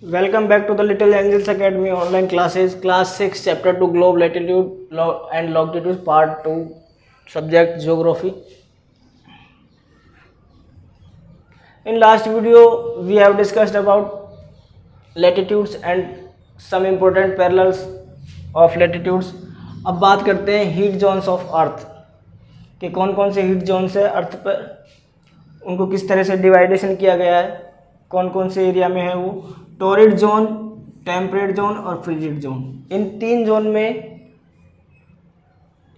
Welcome back to the Little Angels Academy online classes, class 6, chapter 2, globe, latitude and longitude, part 2, subject geography. In last video, we have discussed about latitudes and some important parallels of latitudes. अब बात करते हैं heat zones of earth कि कौन कौन से heat zones है अर्थ पर, उनको किस तरह से डिवाइडेशन किया गया है, कौन कौन से एरिया में है वो टॉरिड जोन, टेम्परेट जोन और फ्रिजिड जोन। इन तीन जोन में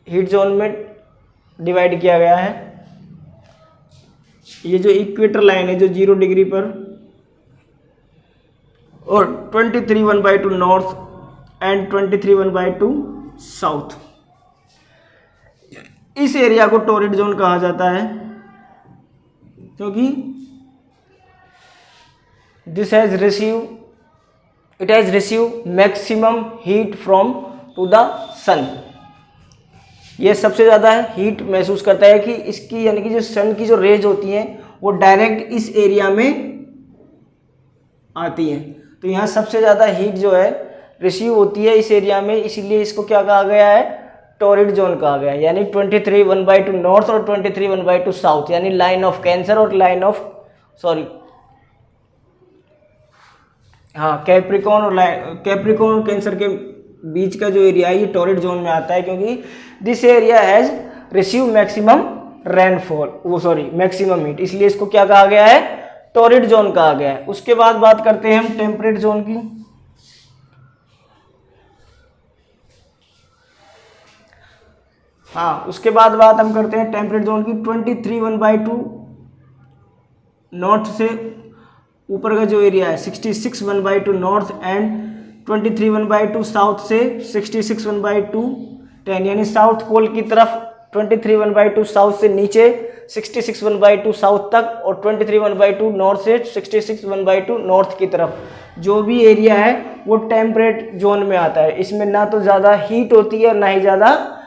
हीट जोन में डिवाइड किया गया है। ये जो इक्वेटर लाइन है जो 0 डिग्री पर और 23 1/2 नॉर्थ एंड 23 1/2 साउथ, इस एरिया को टॉरिड जोन कहा जाता है क्योंकि it has received maximum heat from to the sun। ये सबसे ज़्यादा हीट महसूस करता है कि इसकी यानी कि जो सन की जो रेज होती हैं वो डायरेक्ट इस एरिया में आती हैं, तो यहाँ सबसे ज़्यादा हीट जो है रिसीव होती है इस एरिया में, इसीलिए इसको क्या कहा गया है, टॉरिड जोन कहा गया है। यानी 23 1/2 नॉर्थ और 23 1/2 साउथ, यानी लाइन ऑफ कैंसर और लाइन ऑफ कैप्रिकॉन और कैंसर के बीच का जो एरिया है ये टॉरिड जोन में आता है क्योंकि this area has receive maximum rainfall maximum heat, इसलिए इसको क्या कहा गया है, टॉरिड जोन कहा गया है। उसके बाद बात करते हैं हम टेम्परेट जोन की। उसके बाद बात हम करते हैं टेम्परेट जोन की। 23 1/2 नॉर्थ से ऊपर का जो एरिया है 66 1/2 नॉर्थ एंड 23 1/2 साउथ से 66 1/2 10, यानी साउथ पोल की तरफ 23 1/2 साउथ से नीचे 66 1/2 साउथ तक और 23 1/2 नॉर्थ से 66 1/2 नॉर्थ की तरफ जो भी एरिया है वो टेम्परेट जोन में आता है। इसमें ना तो ज़्यादा हीट होती है और ना ही ज़्यादा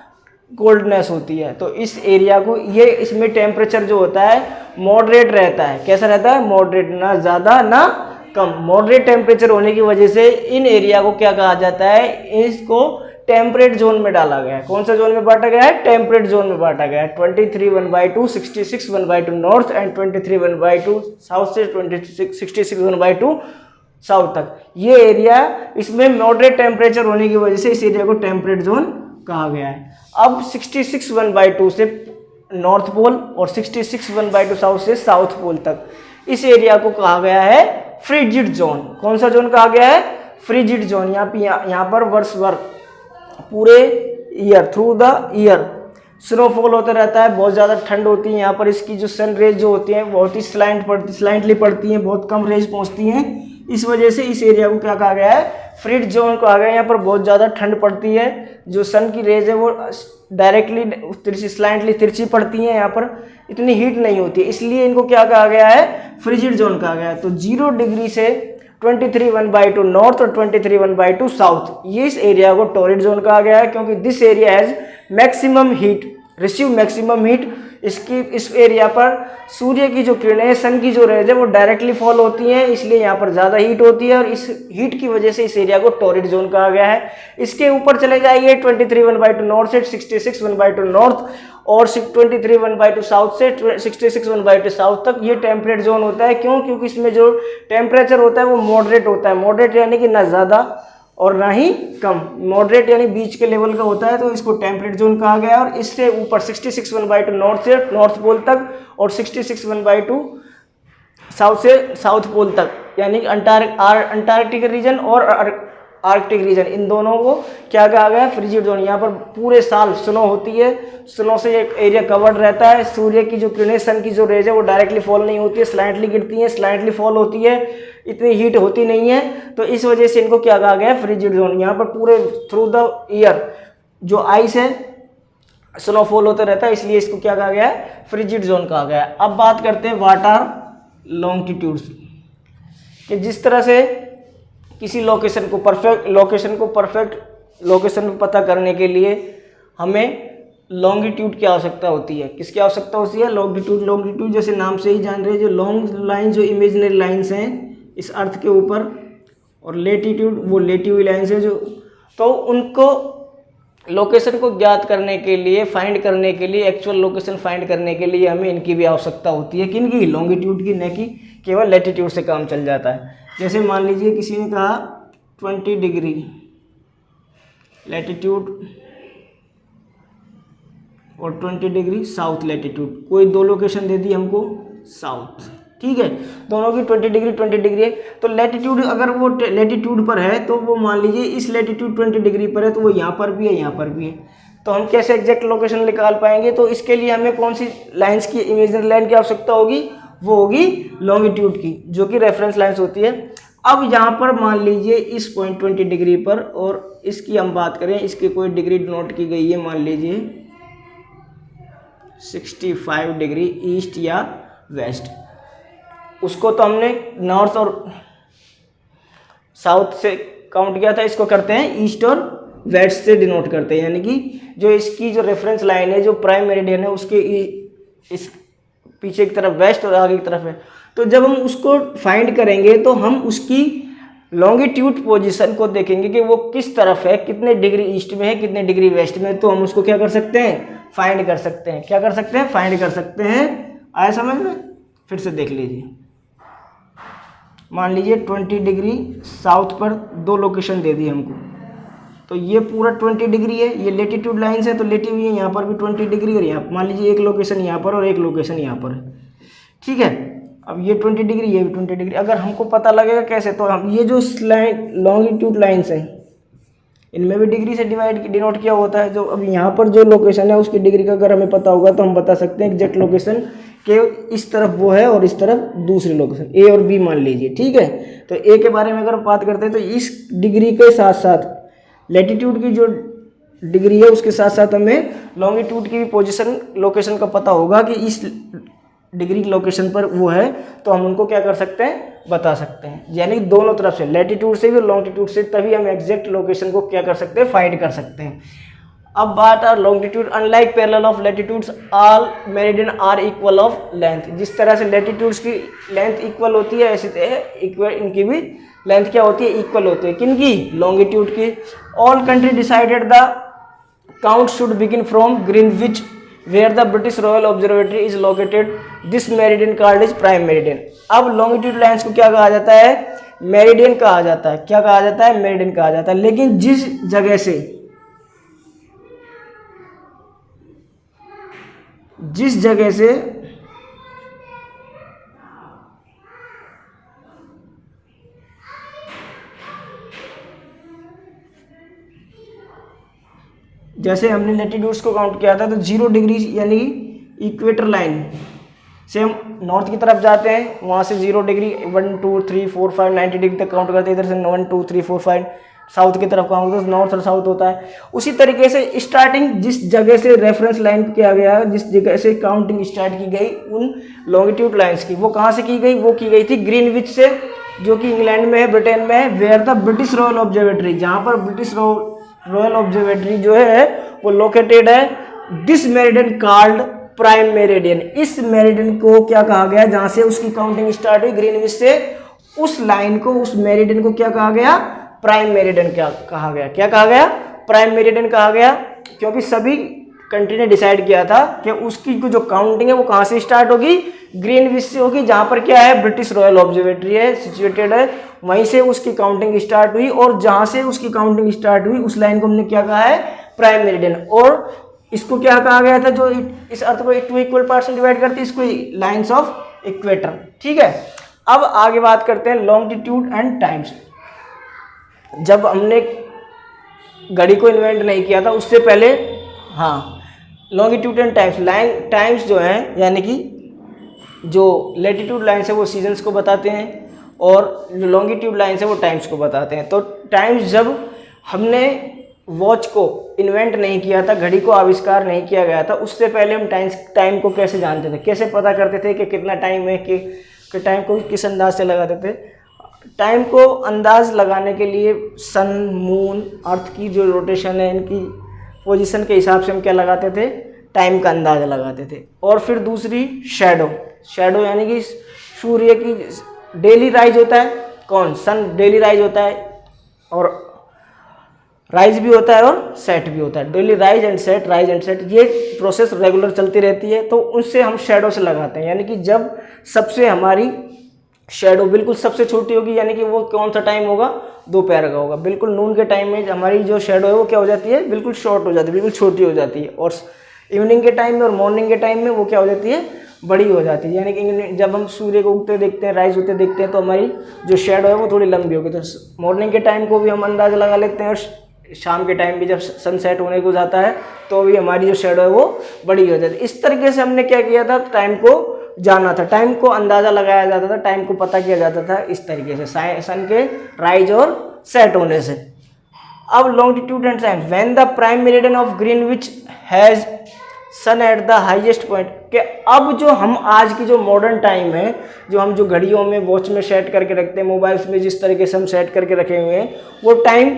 कोल्डनेस होती है, तो इस एरिया को इसमें टेम्परेचर जो होता है मॉडरेट रहता है। कैसा रहता है, मॉडरेट, ना ज़्यादा ना कम। मॉडरेट टेम्परेचर होने की वजह से इन एरिया को क्या कहा जाता है, इसको टेम्परेट जोन में डाला गया है। कौन सा जोन में बांटा गया है, टेम्परेट जोन में बांटा गया है। 23 1/2 66 1/2 नॉर्थ एंड 23 1/2 साउथ से 66 1/2 साउथ तक ये एरिया, इसमें मॉडरेट टेम्परेचर होने की वजह से इस एरिया को टेम्परेट जोन कहा गया है। अब 66 1/2 से नॉर्थ पोल और 66 1/2 साउथ से साउथ पोल तक इस एरिया को कहा गया है फ्रिजिड जोन। कौन सा जोन कहा गया है, फ्रिजिड जोन। यहाँ पर वर्ष भर पूरे year through the year snowfall होता रहता है, बहुत ज़्यादा ठंड होती है। यहाँ पर इसकी जो सन रेज जो होती हैं बहुत ही स्लाइंटली पड़ती हैं, बहुत कम रेज पहुँचती हैं। इस वजह से इस एरिया को क्या कहा गया है, फ्रिज जोन कहा गया है। यहाँ पर बहुत ज़्यादा ठंड पड़ती है, जो सन की रेज है वो डायरेक्टली स्लाइंटली तिरछी पड़ती हैं, यहाँ पर इतनी हीट नहीं होती है, इसलिए इनको क्या कहा गया है, फ्रिजिड जोन कहा गया है। तो 0 डिग्री से 23 1/2 नॉर्थ और 23 1/2 साउथ, ये इस एरिया को टॉरिड जोन कहा गया है क्योंकि this area has maximum heat, receive maximum heat. इस एरिया पर सूर्य की जो किरणें, सन की जो रेज है वो डायरेक्टली फॉल होती हैं, इसलिए यहाँ पर ज़्यादा हीट होती है और इस हीट की वजह से इस एरिया को टॉरिड जोन कहा गया है। इसके ऊपर चले जाइए 23 1/2 नॉर्थ से 66 1/2 नॉर्थ और 23 1/2 साउथ से 66 1/2 साउथ तक ये टेम्परेट जोन होता है। क्यों, क्योंकि इसमें जो टेम्परेचर होता है वो मॉडरेट होता है। मॉडरेट यानी कि ना ज़्यादा और ना ही कम, मॉडरेट यानी बीच के लेवल का होता है, तो इसको टेम्परेट जोन कहा गया है। और इससे ऊपर 66 1/2 नॉर्थ से नॉर्थ पोल तक और 66 1/2 साउथ से साउथ पोल तक, यानी अंटार्कटिक रीजन और आर्कटिक रीजन, इन दोनों को क्या कहा गया है, फ्रिजिड जोन। यहाँ पर पूरे साल स्नो होती है, स्नो से ये एरिया कवर्ड रहता है। सूर्य की जो किरणें, सन की जो रेज है वो डायरेक्टली फॉल नहीं होती है, स्लाइंटली गिरती है, स्लाइंटली फॉल होती है, इतनी हीट होती नहीं है, तो इस वजह से इनको क्या कहा गया है, फ्रिजिड जोन। यहाँ पर पूरे थ्रू द ईयर जो आइस है स्नोफॉल होता रहता है, इसलिए इसको क्या कहा गया है, फ्रिजिड जोन कहा गया है। अब बात करते हैं व्हाट आर लॉन्गिट्यूड्स, कि जिस तरह से किसी लोकेशन को परफेक्ट लोकेशन को पता करने के लिए हमें लॉन्गिट्यूड की आवश्यकता होती है। किसकी आवश्यकता होती है, लॉन्गिट्यूड जैसे नाम से ही जान रहे हैं, जो लॉन्ग लाइन, जो इमेजिनरी लाइंस हैं इस अर्थ के ऊपर और लेटीट्यूड वो लेटी हुई लाइन से जो, तो उनको लोकेशन को ज्ञात करने के लिए, फाइंड करने के लिए, एक्चुअल लोकेशन फाइंड करने के लिए हमें इनकी भी आवश्यकता होती है। किनकी? लॉन्गिट्यूड की, न कि केवल लैटिट्यूड से काम चल जाता है। जैसे मान लीजिए किसी ने कहा 20 डिग्री लैटिट्यूड और 20 डिग्री साउथ लैटिट्यूड, कोई दो लोकेशन दे दी हमको साउथ, ठीक है, दोनों की 20 डिग्री 20 डिग्री है। तो लैटिट्यूड अगर वो लैटिट्यूड पर है तो वो मान लीजिए इस लैटिट्यूड 20 डिग्री पर है, तो वो यहाँ पर भी है, यहाँ पर भी है। तो हम कैसे एग्जैक्ट लोकेशन निकाल पाएंगे? तो इसके लिए हमें कौन सी लाइंस की, इमेजिनरी लाइन की आवश्यकता होगी? वो होगी लॉन्गिट्यूड की, जो कि रेफरेंस लाइन्स होती है। अब यहाँ पर मान लीजिए इस पॉइंट 20 डिग्री पर, और इसकी हम बात करें, इसकी कोई डिग्री डिनोट की गई है, मान लीजिए 65 डिग्री ईस्ट या वेस्ट। उसको तो हमने नॉर्थ और साउथ से काउंट किया था, इसको करते हैं ईस्ट और वेस्ट से डिनोट करते हैं, यानी कि जो इसकी जो रेफरेंस लाइन है, जो प्राइम मेरिडियन है, उसके इस पीछे की तरफ वेस्ट और आगे की तरफ है। तो जब हम उसको फाइंड करेंगे तो हम उसकी लॉन्गिट्यूड पोजीशन को देखेंगे कि वो किस तरफ है, कितने डिग्री ईस्ट में है, कितने डिग्री वेस्ट में, तो हम उसको क्या कर सकते हैं? फाइंड कर सकते हैं। क्या कर सकते हैं? फाइंड कर सकते हैं। आया समझ में? फिर से देख लीजिए, मान लीजिए 20 डिग्री साउथ पर दो लोकेशन दे दी हमको, तो ये पूरा 20 डिग्री है, ये लेटीट्यूड लाइन्स है, तो लेटी हुई है यहाँ पर भी 20 डिग्री, और यहाँ मान लीजिए एक लोकेशन यहाँ पर और एक लोकेशन यहाँ पर है, ठीक है। अब ये 20 डिग्री, ये भी 20 डिग्री। अगर हमको पता लगेगा कैसे, तो हम ये जो लाइन लॉन्गिट्यूड लाइन्स हैं, इनमें भी डिग्री से डिनोट किया होता है। जो अब यहाँ पर जो लोकेशन है उसकी डिग्री का अगर हमें पता होगा तो हम बता सकते हैं एग्जैक्ट लोकेशन के, इस तरफ वो है और इस तरफ दूसरी लोकेशन, ए और बी मान लीजिए, ठीक है। तो ए के बारे में अगर बात करते हैं तो इस डिग्री के साथ साथ लैटिट्यूड की जो डिग्री है उसके साथ साथ हमें लॉन्गिट्यूड की भी पोजीशन, लोकेशन का पता होगा कि इस डिग्री लोकेशन पर वो है, तो हम उनको क्या कर सकते हैं? बता सकते हैं। यानी दोनों तरफ से, लैटिट्यूड से भी और लॉन्गिट्यूड से, तभी हम एग्जैक्ट लोकेशन को क्या कर सकते हैं? फाइंड कर सकते हैं। अब बात आ longitude, unlike parallel of latitudes all meridian are equal of length. जिस तरह से लैटिट्यूड्स की लेंथ इक्वल होती है, ऐसे इक्वल इनकी भी लेंथ क्या होती है? इक्वल होती है। किनकी? लॉन्गिट्यूड की। All country decided the count should begin from Greenwich where the British Royal Observatory is located, this meridian called is prime meridian. अब लॉन्गिट्यूड लाइन्स को क्या कहा जाता है? मेरिडियन कहा जाता है। क्या कहा जाता है? मेरिडियन कहा जाता है। लेकिन जिस जगह से जैसे हमने लैटिट्यूड्स को काउंट किया था, तो 0 डिग्री यानी इक्वेटर लाइन से हम नॉर्थ की तरफ जाते हैं, वहाँ से 0 डिग्री 1 2 3 4 5 90 डिग्री तक काउंट करते हैं। इधर से 1 2 3 4 5 साउथ की तरफ काउंट, तो नॉर्थ और साउथ होता है। उसी तरीके से स्टार्टिंग जिस जगह से रेफरेंस लाइन किया गया, जिस जगह से काउंटिंग स्टार्ट की गई उन लॉन्गिट्यूड लाइन्स की, वो कहाँ से की गई? वो की गई थी ग्रीनविच से, जो कि इंग्लैंड में है, ब्रिटेन में है। Where the British Royal Observatory, जहाँ पर ब्रिटिश रॉयल ऑब्जर्वेटरी जो है वो लोकेटेड है। This meridian called prime meridian, इस मेरिडियन को क्या कहा गया? जहाँ से उसकी काउंटिंग स्टार्ट हुई ग्रीनविच से, उस लाइन को, उस मेरिडियन को क्या कहा गया? प्राइम मेरिडियन क्या कहा गया? क्या कहा गया? प्राइम मेरिडियन कहा गया, क्योंकि सभी कंट्री ने डिसाइड किया था कि उसकी जो काउंटिंग है वो कहाँ से स्टार्ट होगी? ग्रीनविच से होगी, जहाँ पर क्या है? ब्रिटिश रॉयल ऑब्जर्वेटरी है, सिचुएटेड है, वहीं से उसकी काउंटिंग स्टार्ट हुई। और जहाँ से उसकी काउंटिंग स्टार्ट हुई उस लाइन को हमने क्या कहा है? Prime meridian. और इसको क्या कहा गया था? जो इस अर्थ को 2 इक्वल पार्ट्स में डिवाइड करती है, इसको लाइन्स ऑफ इक्वेटर, ठीक है। अब आगे बात करते हैं लॉन्गिट्यूड एंड टाइम्स। जब हमने घड़ी को इन्वेंट नहीं किया था उससे पहले, हाँ, लॉन्गिट्यूड एंड टाइम्स, टाइम्स जो है, यानी कि जो लैटिट्यूड लाइन्स है वो सीजन्स को बताते हैं, और जो लॉन्गिट्यूड लाइन्स है वो टाइम्स को बताते हैं। तो टाइम्स, जब हमने वॉच को इन्वेंट नहीं किया था, घड़ी को आविष्कार नहीं किया गया था, उससे पहले हम टाइम को कैसे जानते थे? कैसे पता करते थे कि कितना टाइम है, कि टाइम को किस अंदाज से लगाते थे? टाइम को अंदाज लगाने के लिए सन, मून, अर्थ की जो रोटेशन है, इनकी पोजीशन के हिसाब से हम क्या लगाते थे? टाइम का अंदाज़ा लगाते थे। और फिर दूसरी शैडो यानी कि सूर्य की डेली राइज होता है, कौन, सन डेली राइज होता है और राइज भी होता है और सेट भी होता है, डेली राइज एंड सेट, ये प्रोसेस रेगुलर चलती रहती है। तो उससे हम शेडो से लगाते हैं, यानी कि जब सबसे हमारी शेडो बिल्कुल सबसे छोटी होगी, यानी कि वो कौन सा टाइम होगा, दोपहर का होगा। बिल्कुल नून के टाइम में हमारी जो शेडो है वो क्या हो जाती है, बिल्कुल शॉर्ट हो जाती है, बिल्कुल छोटी हो जाती है। और इवनिंग के टाइम में और मॉर्निंग के टाइम में वो क्या हो जाती है, बड़ी हो जाती है। यानी कि जब हम सूर्य को उगते देखते हैं, राइज होते देखते हैं, तो हमारी जो शेडो है वो थोड़ी लंबी होगी। तो मॉर्निंग के टाइम को भी हम अंदाज़ा लगा लेते हैं, और शाम के टाइम भी जब सनसेट होने को जाता है तो भी हमारी जो शेडो है वो बड़ी हो जाती है। इस तरीके से हमने क्या किया था, टाइम को जाना था, टाइम को अंदाज़ा लगाया जाता था, टाइम को पता किया जाता था इस तरीके से सन के राइज और सेट होने से। अब longitude and time, when the prime meridian of Greenwich has sun at the highest point, कि अब जो हम आज की जो मॉडर्न टाइम है, जो हम जो घड़ियों में वॉच में सेट करके रखते हैं, मोबाइल्स में जिस तरीके से हम सेट करके रखे हुए हैं, वो टाइम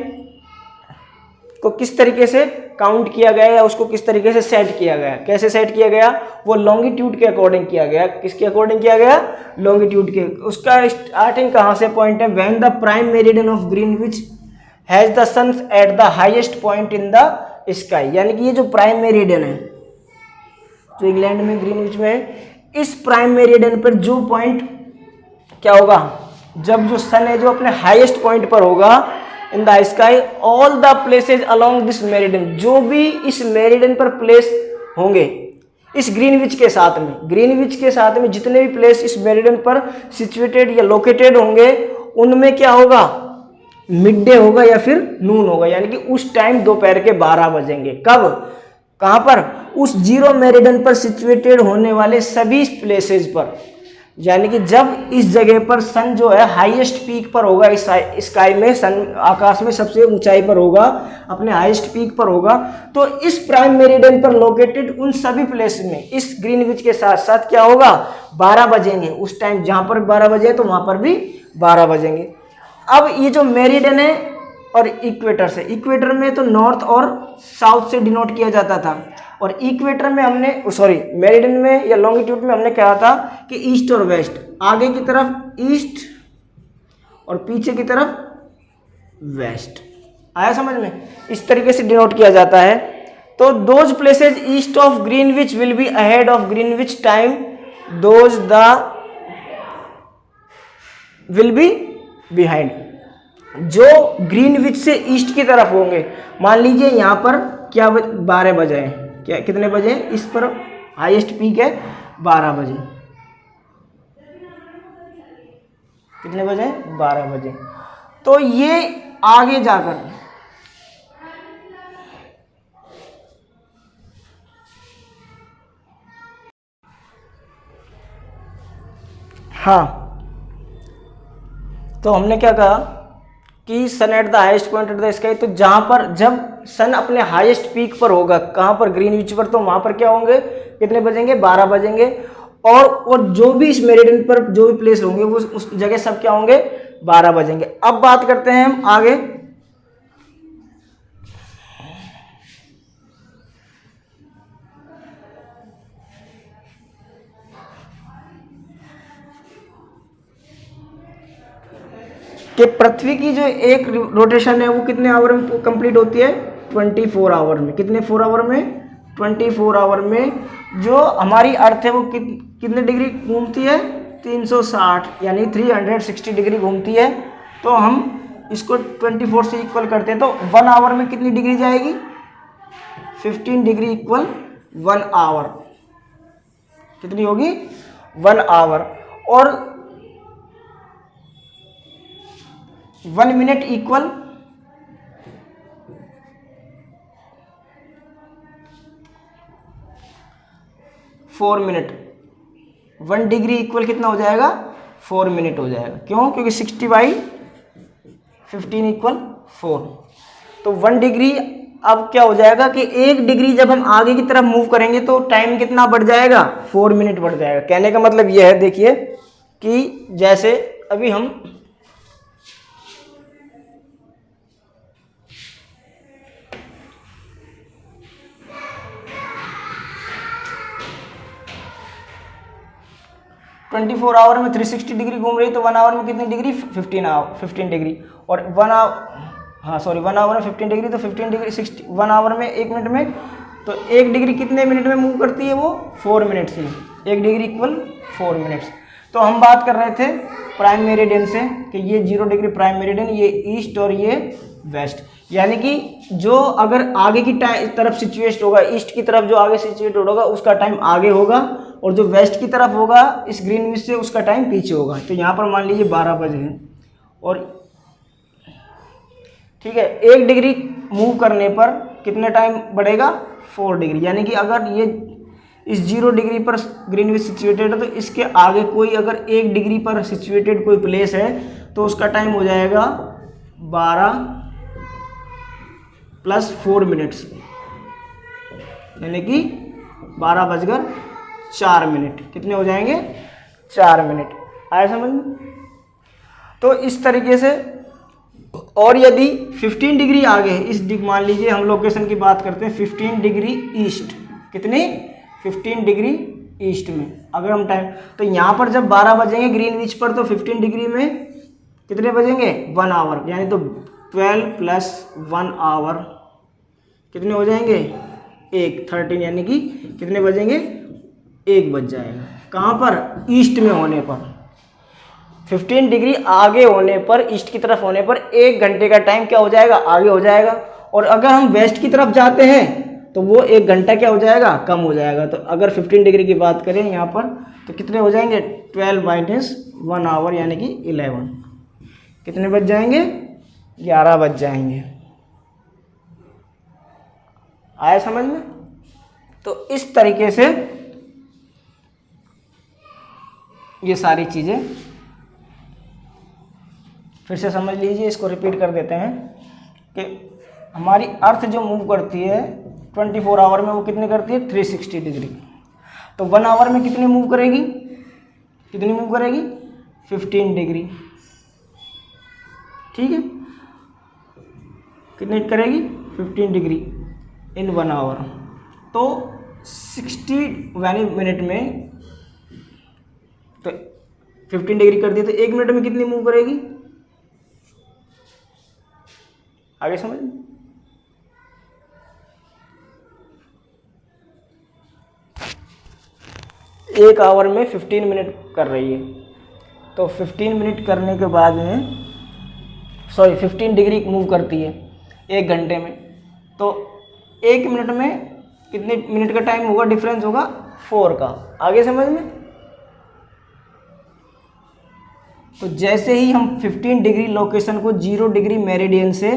को किस तरीके से काउंट किया गया या उसको किस तरीके से सेट किया गया, कैसे सेट किया गया, वो लॉन्गिट्यूड के अकॉर्डिंग किया गया। किसके अकॉर्डिंग किया गया, लॉन्गिट्यूड के। उसका स्टार्टिंग कहाँ से पॉइंट है, when the prime meridian of Greenwich has the sun at the highest point in the sky, यानी कि ये जो प्राइम मेरिडियन है जो इंग्लैंड में ग्रीनविच में है, इस प्राइम मेरिडियन पर जो पॉइंट क्या होगा, जब जो सन है जो अपने हाईएस्ट पॉइंट पर होगा इन the sky, all the places along this meridian, जो भी इस मेरिडियन पर प्लेस होंगे इस ग्रीनविच के साथ में, ग्रीनविच के साथ में जितने भी प्लेस इस मेरिडियन पर सिचुएटेड या लोकेटेड होंगे, उनमें क्या होगा, मिड डे होगा या फिर नून होगा, यानी कि उस टाइम दोपहर के 12 बजेंगे। कब, कहां पर, उस जीरो मेरिडियन पर सिचुएटेड होने वाले सभी प्लेसेज पर, यानी कि जब इस जगह पर सन जो है हाईएस्ट पीक पर होगा, इस स्काई में सन आकाश में सबसे ऊंचाई पर होगा, अपने हाईएस्ट पीक पर होगा, तो इस प्राइम मेरिडियन पर लोकेटेड उन सभी प्लेस में इस ग्रीनविच के साथ साथ क्या होगा, 12 बजेंगे। उस टाइम जहां पर 12 बजे तो वहां पर भी 12 बजेंगे। अब ये जो मेरिडियन है और इक्वेटर से, इक्वेटर में तो नॉर्थ और साउथ से डिनोट किया जाता था, और इक्वेटर में हमने मेरिडियन में या लॉन्गिट्यूड में हमने कहा था कि ईस्ट और वेस्ट, आगे की तरफ ईस्ट और पीछे की तरफ वेस्ट। आया समझ में, इस तरीके से डिनोट किया जाता है। तो those places east of Greenwich will be ahead of Greenwich time, those the will be behind, जो ग्रीनविच से ईस्ट की तरफ होंगे। मान लीजिए यहाँ पर क्या 12 बजे हैं, क्या कितने बजे, इस पर हाईएस्ट पीक है 12 बजे, कितने बजे, 12 बजे। तो ये आगे जाकर हाँ, तो हमने क्या कहा कि sun at the highest point at the sky, तो जहां पर जब सन अपने हाईएस्ट पीक पर होगा, कहां पर, ग्रीनविच पर, तो वहां पर क्या होंगे, कितने बजेंगे, 12 बजेंगे। और जो भी इस मेरिडियन पर जो भी प्लेस होंगे वो उस जगह सब क्या होंगे, 12 बजेंगे। अब बात करते हैं हम आगे, कि पृथ्वी की जो एक रोटेशन है वो कितने आवर में कंप्लीट होती है, 24 आवर में। कितने 4 आवर में, 24 आवर में। जो हमारी अर्थ है वो कितने डिग्री घूमती है, 360 यानी 360 डिग्री घूमती है। तो हम इसको 24 से इक्वल करते हैं, तो 1 आवर में कितनी डिग्री जाएगी, 15 डिग्री इक्वल 1 आवर, कितनी होगी, 1 आवर। और 1 minute equal 4 minute. 1 degree equal कितना हो जाएगा, 4 मिनट हो जाएगा। क्यों, क्योंकि 60/15 इक्वल 4। तो 1 डिग्री अब क्या हो जाएगा कि 1 डिग्री जब हम आगे की तरफ मूव करेंगे तो टाइम कितना बढ़ जाएगा, 4 मिनट बढ़ जाएगा। कहने का मतलब यह है, देखिए कि जैसे अभी हम 24 आवर में 360 डिग्री घूम रही, तो 1 आवर में कितनी डिग्री, 15 डिग्री। और 1 आवर में 15 डिग्री, तो 15 डिग्री 1 आवर में 1 मिनट में, तो 1 डिग्री कितने मिनट में मूव करती है वो, 4 मिनट्स में। 1 डिग्री इक्वल 4 मिनट्स। तो हम बात कर रहे थे प्राइम मेरिडियन से कि ये 0 डिग्री प्राइम मेरिडियन, ये ईस्ट और ये वेस्ट, यानी कि जो अगर आगे की तरफ सिचुएट होगा, ईस्ट की तरफ जो आगे सिचुएट होगा उसका टाइम आगे होगा, और जो वेस्ट की तरफ होगा इस ग्रीनविच से उसका टाइम पीछे होगा। तो यहाँ पर मान लीजिए 12 बजे हैं, और ठीक है 1 डिग्री मूव करने पर कितने टाइम बढ़ेगा, 4 डिग्री। यानी कि अगर ये इस 0 डिग्री पर ग्रीनविच सिचुएटेड है, तो इसके आगे कोई अगर 1 डिग्री पर सिचुएटेड कोई प्लेस है तो उसका टाइम हो जाएगा 12 + 4 मिनट्स, यानी कि 12:04। कितने हो जाएंगे, 4 मिनट। आया समझ में? तो इस तरीके से। और यदि 15 डिग्री आगे है, इस मान लीजिए हम लोकेशन की बात करते हैं 15 डिग्री ईस्ट, कितनी, 15 डिग्री ईस्ट में अगर हम टाइम, तो यहाँ पर जब 12 बजेंगे ग्रीनविच पर, तो 15 डिग्री में कितने बजेंगे, 1 आवर, यानी तो 12 + 1 आवर कितने हो जाएंगे, 13, यानी कि कितने बजेंगे, 1 बज जाएगा। कहाँ पर, ईस्ट में होने पर। 15 डिग्री आगे होने पर, ईस्ट की तरफ होने पर 1 घंटे का टाइम क्या हो जाएगा, आगे हो जाएगा। और अगर हम वेस्ट की तरफ जाते हैं तो वो 1 घंटा क्या हो जाएगा, कम हो जाएगा। तो अगर 15 डिग्री की बात करें यहाँ पर, तो कितने हो जाएंगे, 12 - 1 आवर, यानी कि 11। कितने बज जाएंगे, 11 बज जाएंगे। आया समझ में? तो इस तरीके से ये सारी चीज़ें फिर से समझ लीजिए, इसको रिपीट कर देते हैं कि हमारी अर्थ जो मूव करती है 24 आवर में, वो कितने करती है, 360 डिग्री। तो 1 आवर में कितनी मूव करेगी, 15 डिग्री। ठीक है, कितनी करेगी, 15 डिग्री इन 1 आवर। तो 60 मिनट में, तो 15 डिग्री कर दी, तो 1 मिनट में कितनी मूव करेगी, आगे समझ। 1 आवर में 15 मिनट कर रही है, तो 15 मिनट करने के बाद में 15 डिग्री मूव करती है 1 घंटे में, तो 1 मिनट में कितने मिनट का टाइम होगा, डिफरेंस होगा 4 का। आगे समझ में? तो जैसे ही हम 15 डिग्री लोकेशन को 0 डिग्री मेरिडियन से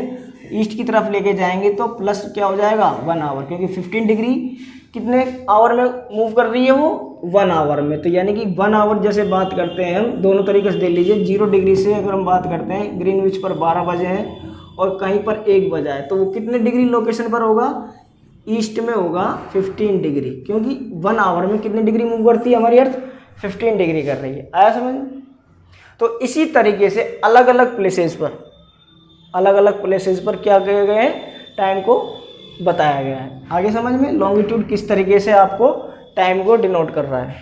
ईस्ट की तरफ लेके जाएंगे, तो प्लस क्या हो जाएगा, 1 आवर, क्योंकि 15 डिग्री कितने आवर में मूव कर रही है वो, 1 आवर में। तो यानी कि 1 आवर जैसे बात करते हैं हम, दोनों तरीके से देख लीजिए। 0 डिग्री से अगर हम बात करते हैं, ग्रीनविच पर 12 बजे हैं और कहीं पर 1 बजा है, तो वो कितने डिग्री लोकेशन पर होगा, ईस्ट में होगा 15 डिग्री, क्योंकि 1 आवर में कितनी डिग्री मूव करती है हमारी अर्थ, 15 डिग्री कर रही है। आया समझ में? तो इसी तरीके से अलग अलग प्लेसेस पर क्या किए गए हैं, टाइम को बताया गया है। आगे समझ में? लॉन्गिट्यूड किस तरीके से आपको टाइम को डिनोट कर रहा है।